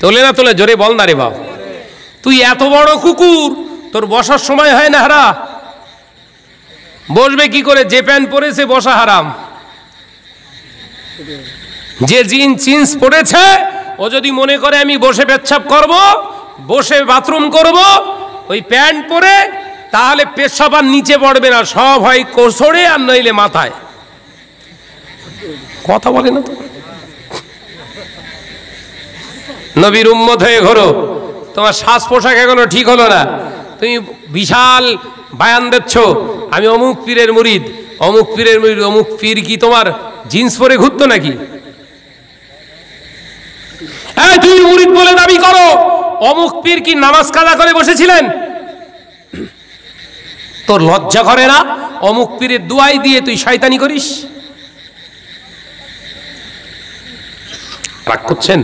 তোলে না তোলে? জোরে বল না রে বাবা। তুই এত বড় কুকুর, তোর বসার সময় হয় না? হারা বসবে কি করে? যে প্যান্ট পরেছে বসা হারাম, যে জিন্স পরেছে ও যদি মনে করে আমি বসে পেচ্ছাপ করব, বসে বাথরুম করব, ওই প্যান্ট পরে, তাহলে পেশাব আর নিচে পড়বে না, সব হয় কোসড়ে আর নইলে মাথায়। কথা বলে না তো? নবীর উম্মত হয়ে ঘোরো, তোমার শ্বাস পোশাক এখনো ঠিক হলো না, তুমি বিশাল বায়ান দিচ্ছ আমি অমুক পীরের মুরিদ, অমুক পীরের মুরিদ। অমুক পীর কি তোমার জিন্স পরে ঘুরতো নাকি? এই তুমি মুরিদ বলে দাবি করো, অমুক পীর কি নামাজ কাজা করে বসেছিলেন? তোর লজ্জা করে না? অমুক পীরের দুয়াই দিয়ে তুই শয়তানি করিস? রাগ করছেন?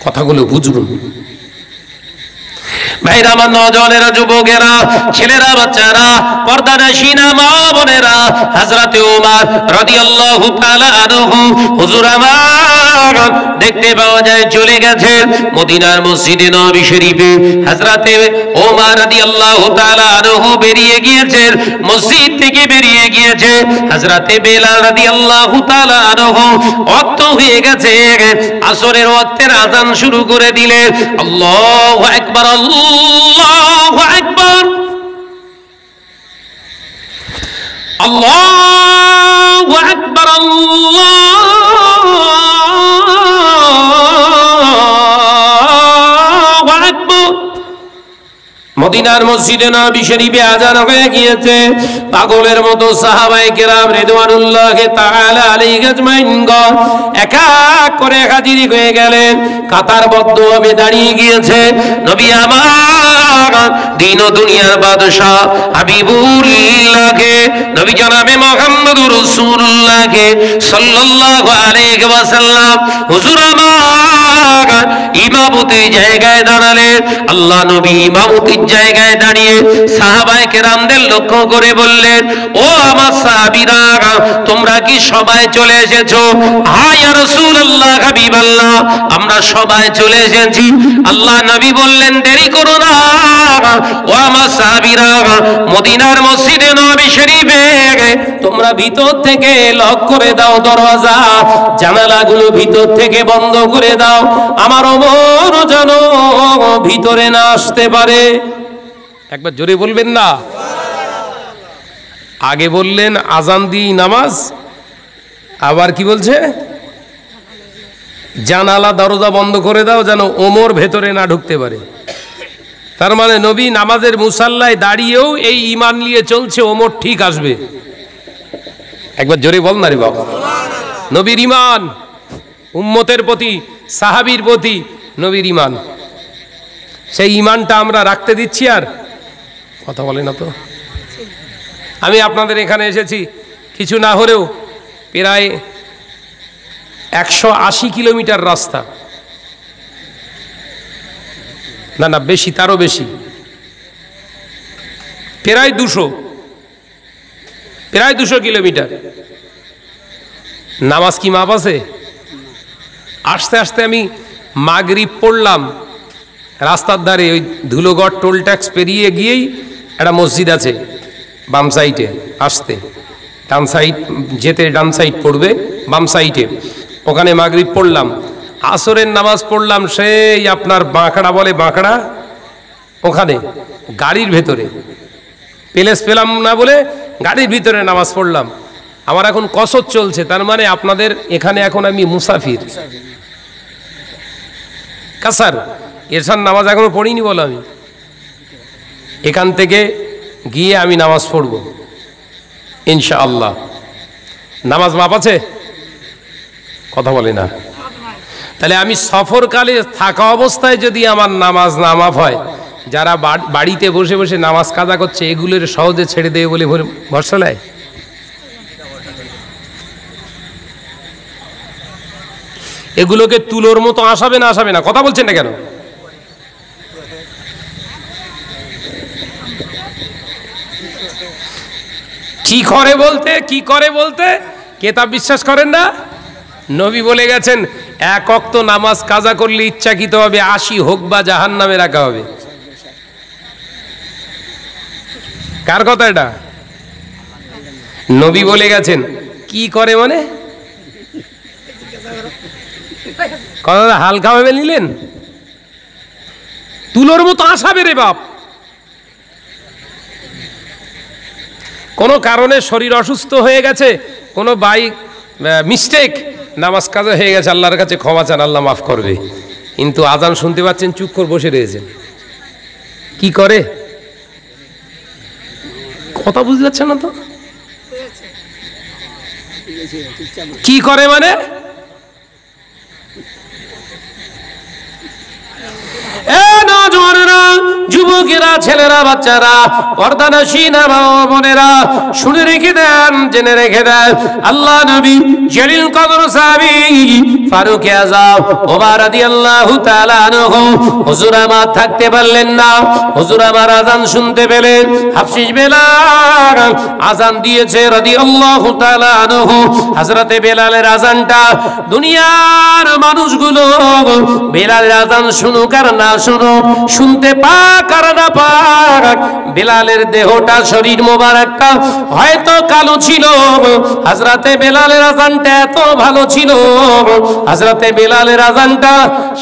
কথাগুলো বুঝুন ভাইরা, আমার নওজওয়ানেরা, যুবকেরা, ছেলেরা, বাচ্চারা, পর্দানশীনা মা বোনেরা, হযরতে ওমর রাদিয়াল্লাহু তাআলা আনহু হুজুর আমার দেখতে পাওয়া যায় চলে গেছেন মদিনার মসজিদে নববী শরীফে। হযরতে ওমর রাদিয়াল্লাহু তাআলা আনহু বেরিয়ে গিয়েছেন, মসজিদ থেকে বেরিয়ে গিয়েছে। হযরতে বেলাল রাদিয়াল্লাহু তাআলা আনহু ওয়াক্ত হয়ে গেছে, আসরের ওয়াক্তের আযান শুরু করে দিলেন। আল্লাহু আকবার, আল্লাহু আকবার, আল্লাহু আকবার, আল্লাহু আকবার। মদিনার মসজিদে নববী শরীফে আযান হয়ে গিয়েছে। পাগলের মতো সাহাবায়ে কেরাম রিদওয়ানুল্লাহি তাআলা আলাইহিম আজমাইন এক এক করে হাজির হয়ে গেলেন, কাতারবদ্ধভাবে দাঁড়িয়ে গিয়েছে। নবী আমার দিন ও দুনিয়ার বাদশা হাবিবুল্লাহকে, নবী জনাবে মুহাম্মদুর রাসূলুল্লাহকে সাল্লাল্লাহু আলাইহি ওয়াসাল্লাম হুজুর আমার ইমামতি জায়গায় দাঁড়ালেন। আল্লাহ নবী ইমামতির জায়গায় দাঁড়িয়ে সাহাবায়ে কেরামদের লক্ষ্য করে বললেন, ও আমার সাহাবীরা, তোমরা কি সবাই চলে এসেছো? হ্যাঁ ইয়া রাসূলুল্লাহ, হাবিবাল্লাহ, আমরা সবাই চলে এসেছি। আল্লাহ নবী বললেন, দেরি করো না, ও আমার সাহাবীরা, মদিনার মসজিদে নববী শরীফে তোমরা ভিতর থেকে লক করে দাও, দরওয়াজা জানালাগুলো ভিতর থেকে বন্ধ করে দাও, আমার ওমর যেন ভিতরে না আসতে পারে। একবার জোরে বলবেন না? আগে বললেন আজান দি নামাজ, আবার কি বলছে? জানালা দরজা বন্ধ করে দাও যেন ওমর ভেতরে না ঢুকতে পারে। তার মানে নবী নামাজের মুসাল্লায় দাঁড়িয়েও এই ঈমান নিয়ে চলছে ওমর ঠিক আসবে। একবার জোরে বল না রে বাবা। নবীর ঈমান, উম্মতের প্রতি, সাহাবীর প্রতি নবীর ঈমান, সেই ঈমানটা আমরা রাখতে দিচ্ছি? আর কথা বলে না তো? আমি আপনাদের এখানে এসেছি কিছু না হলেও প্রায় 180 কিলোমিটার রাস্তা। না না বেশি, তারও বেশি, প্রায় 200 কিলোমিটার। নামাজ কি মাপ আছে? আস্তে আস্তে আমি মাগরিব পড়লাম, রাস্তার ধারে ওই ধুলোগড় টোল ট্যাক্স পেরিয়ে গিয়েই একটা মসজিদ আছে বাম সাইডে, আসতে ডান সাইড যেতে ডান সাইড পড়বে, বাম সাইডে, ওখানে মাগরিব পড়লাম। আসরের নামাজ পড়লাম সেই আপনার বাঁকড়া বলে, বাঁকড়া, ওখানে গাড়ির ভেতরে প্লেস পেলাম না বলে গাড়ির ভিতরে নামাজ পড়লাম। আমার এখন কসর চলছে, তার মানে আপনাদের এখানে এখন আমি মুসাফির। কাসার এরশান নামাজ এখনো পড়িনি বলো, আমি এখান থেকে গিয়ে আমি নামাজ পড়ব ইনশাআল্লাহ। নামাজ মাপ আছে? কথা বলে না। তাহলে আমি সফরকালে থাকা অবস্থায় যদি আমার নামাজ না মাপ হয়, যারা বাড়িতে বসে বসে নামাজ কাজা করছে এগুলোর সহজে ছেড়ে দেবে বলে ভরসা নেয়? এগুলোকে তুলোর মতো আসাবে না, আসাবে না? কথা বলছেন না কেন? কি করে বলতে কেতাব বিশ্বাস করেন না? নবী বলে গেছেন এক ওয়াক্ত নামাজ কাজা করলে ইচ্ছাকৃত হবে 80 হোক বা জাহান্নামে রাখা হবে। কার কথা এটা? নবী বলে গেছেন। কি করে মানে? কথা হালকা ভাবে নিলেন? তুলোর মতো আসাবে রে বাপ। কোনো কারণে শরীর অসুস্থ হয়ে গেছে, কোনো মিস্টেক, নামাজ কাজা হয়ে গেছে, আল্লাহর কাছে ক্ষমা চান, আল্লাহ মাফ করবে। কিন্তু আজান শুনতে পাচ্ছেন, চুপ করে বসে রয়েছেন। কি করে? কথা বুঝতে পারছেন না তো? কি করে মানে? যুবকেরা, ছেলেরা, বাচ্চারা, পর্দানশীল মা ও বোনেরা, শুনে রেখে দেন, জেনে রেখে দেন, আল্লাহ নবী জলিল কদর সাহাবী ফারুক আযম ওমর রাদিয়াল্লাহু তাআলা আনহু হুজুর আমার থাকতে পারলেন না। হুজুর আমার আযান শুনতে পেলেন। হাফসিস বেলাল আযান দিয়েছে রাদিয়াল্লাহু তাআলা আনহু। হযরতে বেলালের আযানটা দুনিয়ার মানুষগুলো বেলালের আযান শুনুক আর না শুনুক, শুনতে পাক আর না পাক, বেলালের দেহটা, শরীর মোবারকটা হয়তো কালো ছিল, হযরতে বেলালের আযানটা এত ভালো ছিল, হযরতে বেলালের আযানটা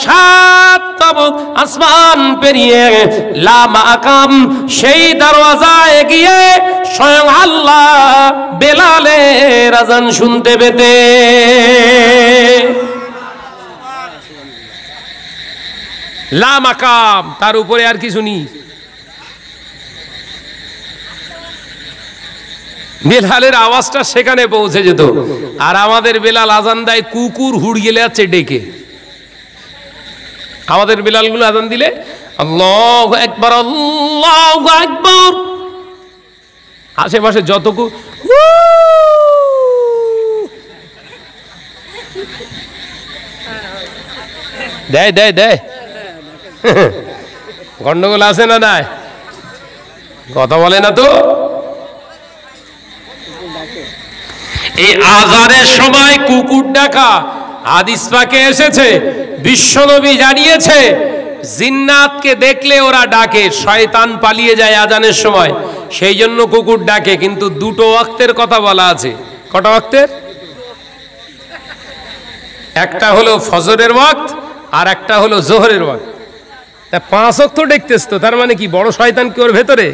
7 তাবক আসমান পেরিয়ে লা মাকাম সেই দরওয়াজায় গিয়ে স্বয়ং আল্লাহ বেলালের আযান শুনতে পেতে। লা মাকাম, তার উপরে আর কিছু নেই। বেলালের আওয়াজটা সেখানে পৌঁছে যেত। আর আমাদের বেলাল আজান দেয় কুকুর হুড় গেলে আছে ডেকে। আমাদের বেলালগুলো আজান দিলে আল্লাহু আকবার, আল্লাহু আকবার, আশেপাশে যতটুকু দেয় দেয় দেয় গন্ডগোল আছে না? নাই, কথা বলে না তো। এই আযানের সময় কুকুর ডাকা হাদিস পাকে এসেছে, বিশ্বনবী জানিয়েছে জিন্নাতকে দেখলে ওরা ডাকে, শয়তান পালিয়ে যায় আযানের সময়, সেই জন্য কুকুর ডাকে। কিন্তু 2 ওয়াক্তের কথা বলা আছে। কটা ওয়াক্তের? একটা হলো ফজরের ওয়াক্ত আর একটা হলো জোহরের ওয়াক্ত। তা 5 ওয়াক্ত দেখতেছ তো, তার মানে কি বড় শয়তান কি ওর ভেতরে?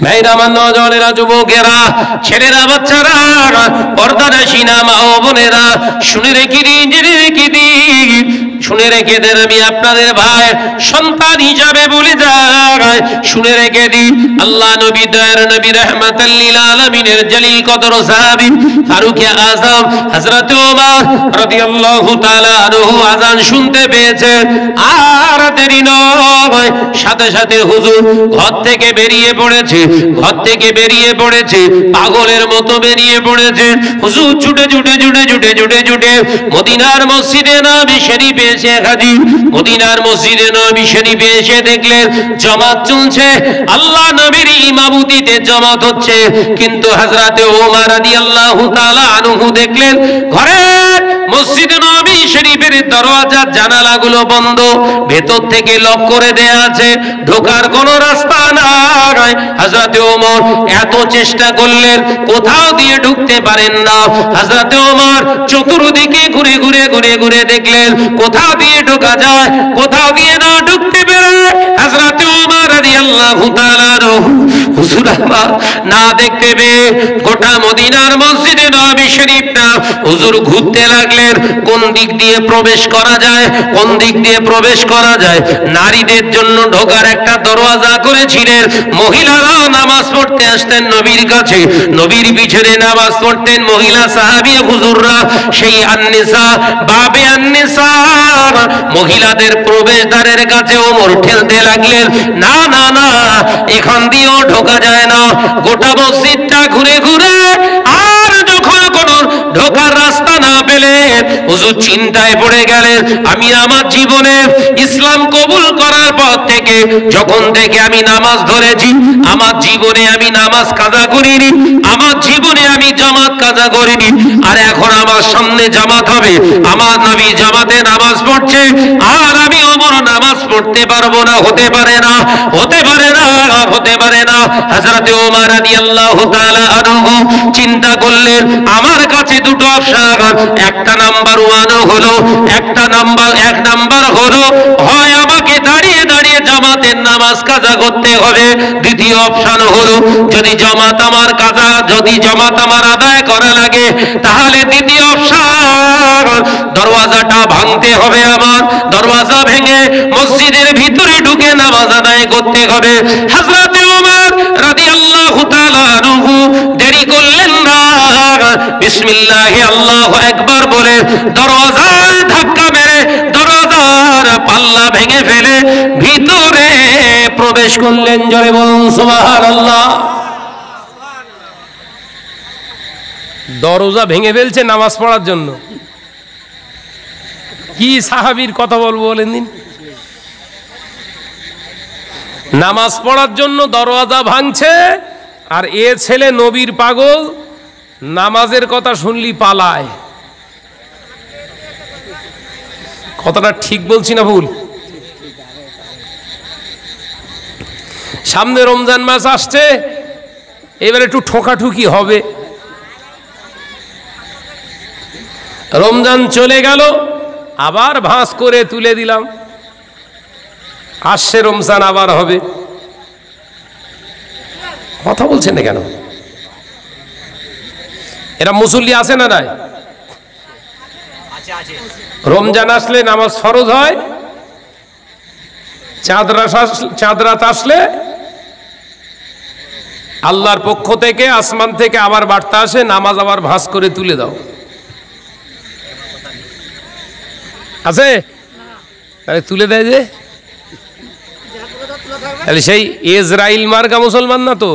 ভাইরা, আমার নজনেরা, যুবকেরা, ছেলেরা, বাচ্চারা, পর্দানশীল মা ও বোনেরা, শুনে রেখে দিন, জেনে রেখে দিন, শুনে রেখে দেন, আমি আপনাদের ভাই সন্তান হিসাবে বলে যাই, শুনে রেখে দিই, আল্লাহ নবী দয়ার নবী রাহমাতাল লিল আলামিনের জলিল কদর সাহাবী ফারুকে আযম হযরত ওমর রাদিয়াল্লাহু তাআলা আনহু আযান শুনতে পেয়েছে। আর দেরি নয়, সাথে সাথে হুজুর ঘর থেকে বেরিয়ে পড়েছে, ঘর থেকে বেরিয়ে পড়েছে, পাগলের মতো বেরিয়ে পড়েছে। হুজুর ছুটে ছুটে ছুটে ছুটে ছুটে ছুটে মদিনার মসজিদে নববী শরীফে এসে হাজির। মদিনার মসজিদে নববী শরীফে এসে দেখলেন জামাত চলছে, আল্লাহ নবীর ইমামতিতে জামাত হচ্ছে, কিন্তু হযরতে ওমর রাদিয়াল্লাহু তাআলা আনহু দেখলেন ঘরে মসজিদে নববী শরীফের দরওয়াজা জানালাগুলো বন্ধ, ভেতর থেকে লক করে দেয়া আছে, ঢোকার কোনো রাস্তা নাই। হযরতে ওমর এত চেষ্টা করলেন, কোথাও দিয়ে ঢুকতে পারেন না। হযরতে ওমর চতুর্দিকে ঘুরে ঘুরে ঘুরে ঘুরে দেখলেন কোথাও দিয়ে ঢোকা যায়, কোথাও দিয়ে না ঢুকতে পারে। হযরতে ওমর রাদিয়াল্লাহু তাআলা হুজুর আমার না দেখতে পেয়ে গোটা মদিনার মসজিদে নববী শরীফটা হুজুর ঘুরতে লাগলেন, কোন দিক দিয়ে প্রবেশ করা যায়, কোন দিক দিয়ে প্রবেশ করা যায়। নারীদের জন্য ঢোকার একটা দরওয়াজা করেছিলেন, মহিলারাও নামাজ পড়তে আসতেন নবীর কাছে, নবীর পিছনে নামাজ পড়তেন মহিলা সাহাবী হুজুররা। সেই আন-নিসা বাবে আন-নিসা মহিলাদের প্রবেশদ্বারের কাছে ওমর ঠেলতে লাগলেন, না না না, এখান দিয়েও ঢোকা যায় না। গোটা মসজিদটা ঘুরে ঘুরে আর যখন কোনো ঢোকার রাস্তা না পেলেন হুজুর চিন্তায় পড়ে গেলেন, আমি আমার জীবনে ইসলাম কবুল করার পর থেকে যখন থেকে আমি নামাজ ধরেছি, আমার জীবনে আমি নামাজ কাজা করিনি, আমার জীবনে আমি জামাত কাজা করিনি, আর এখন আমার সামনে জামাত হবে, আমার নবী জামাতে নামাজ পড়ছে আর আমি ওমর নামাজ পড়তে পারবো না, হতে পারে না, হতে পারে না, হতে পারে না। হযরতে ওমর রাদিয়াল্লাহু তাআলা আনহু চিন্তা করলেন, আমার কাছে দুটো অপশন, একটা নাম্বার ওয়ান হলো, একটা নাম্বার এক নাম্বার হলো হয় আমাকে দাঁড়িয়ে দাঁড়িয়ে জামাতের নামাজ কাজা করতে হবে, দ্বিতীয় অপশন হলো যদি জামাত আমার কাজা, যদি জামাত আমার আদায় করা লাগে তাহলে দ্বিতীয় অপশন দরওয়াজাটা ভাঙতে হবে, আমার দরওয়াজা ভেঙে মসজিদের ভিতরে ঢুকে নামাজ আদায় করতে হবে। হযরতে ওমর রাদিয়াল্লাহু তাআলা আনহু দেরি করলেন না, বিসমিল্লাহি আল্লাহু আকবার বলে দরওয়াজার ধাক্কা মেরে দরওয়াজার পাল্লা ভেঙে ফেলে ভিতরে প্রবেশ করলেন। জোরে বলুন সুবহানাল্লাহ। দরজা ভেঙে ফেলছে নামাজ পড়ার জন্য। কি সাহাবীর কথা বলবো বলেন দিন, নামাজ পড়ার জন্য দরওয়াজা ভাঙছে, আর এ ছেলে নবীর পাগল, নামাজের কথা শুনলি পালায়। কথাটা ঠিক বলছি না ভুল? সামনে রমজান মাস আসছে, এবার একটু ঠোকাঠুকি হবে। রমজান চলে গেল, আবার ভাঁজ করে তুলে দিলাম, আসছে রমজান আবার হবে। কথা বলছেন না কেন? এরা মুসল্লি আছে না নাই? রমজান আসলে নামাজ ফরজ হয়, চাঁদ রাত আসলে আল্লাহর পক্ষ থেকে আসমান থেকে আবার বার্তা আসে, নামাজ আবার ভাঁজ করে তুলে দাও। আছে? তাহলে তুলে দেয় যে, তাহলে সেই ইসরাইল মার্কা মুসলমান না তো।